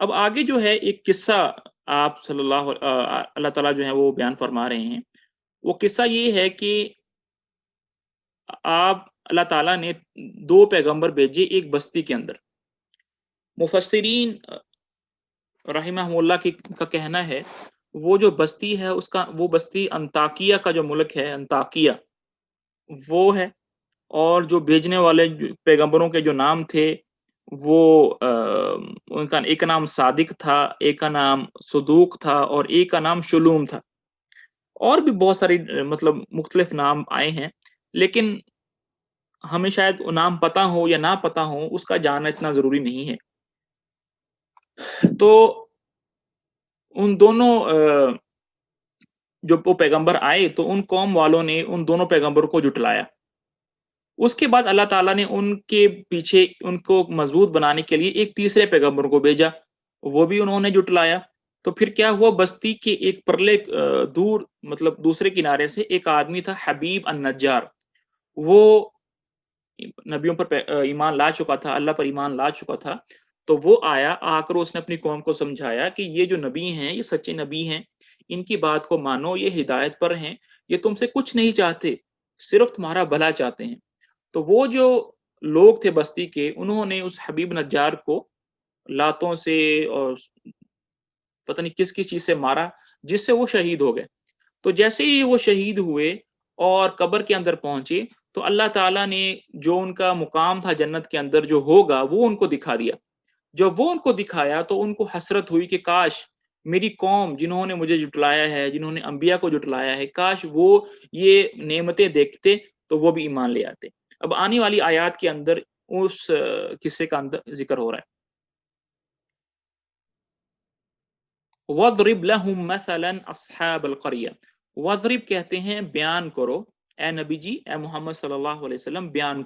अब आगे जो है एक किस्सा आप अल्लाह ताला जो है वो बयान फरमा रहे हैं। वो किस्सा ये है कि आप अल्लाह ताला ने 2 पैगंबर भेजे एक बस्ती के अंदर। मुफस्सिरीन रहमहुल्लाह का कहना है, वो जो बस्ती है उसका वो बस्ती अंताकिया का जो मुल्क है, अंताकिया, वो है। और जो भेजने वाले जो पैगंबरों के जो नाम थे, वो उनका एक का नाम सादिक था, एक का नाम सदूक था और एक का नाम शुलूम था। और भी बहुत सारी मतलब मुख्तलिफ नाम आए हैं, लेकिन हमें शायद वो नाम पता हो या ना पता हो, उसका जानना इतना ज़रूरी नहीं है। तो उन दोनों जो वो पैगंबर आए, तो उन कौम वालों ने उन दोनों पैगंबरों को जुटलाया। उसके बाद अल्लाह ताला ने उनके पीछे उनको मज़बूत बनाने के लिए एक तीसरे पैगंबर को भेजा, वो भी उन्होंने जुटलाया। तो फिर क्या हुआ, बस्ती के एक परले दूर मतलब दूसरे किनारे से एक आदमी था हबीब अन-नज्जार। वो नबियों पर ईमान ला चुका था, अल्लाह पर ईमान ला चुका था। तो वो आया, आकर उसने अपनी कौम को समझाया कि ये जो नबी हैं, ये सच्चे नबी हैं, इनकी बात को मानो, ये हिदायत पर हैं, ये तुमसे कुछ नहीं चाहते, सिर्फ़ तुम्हारा भला चाहते हैं। तो वो जो लोग थे बस्ती के, उन्होंने उस हबीब नज्जार को लातों से और पता नहीं किस-किस चीज़ से मारा, जिससे वो शहीद हो गए। तो जैसे ही वो शहीद हुए और कब्र के अंदर पहुँचे, तो अल्लाह ताला ने जो उनका मुकाम था जन्नत के अंदर जो होगा, वो उनको दिखा दिया। जब वो उनको दिखाया तो उनको हसरत हुई कि काश मेरी कौम जिन्होंने मुझे जुटलाया है, जिन्होंने अंबिया को जुटलाया है, काश वो ये नेमतें देखते तो वो भी ईमान ले आते। अब आने वाली आयत के अंदर उस किस्से का अंदर ज़िक्र हो रहा है। वज़रिब लहुम मसलन अस्हाबल क़रिया। वज़रिब कहते हैं बयान करो, ए नबी जी, ए मोहम्मद सल्लल्लाहु अलैहि वसल्लम बयान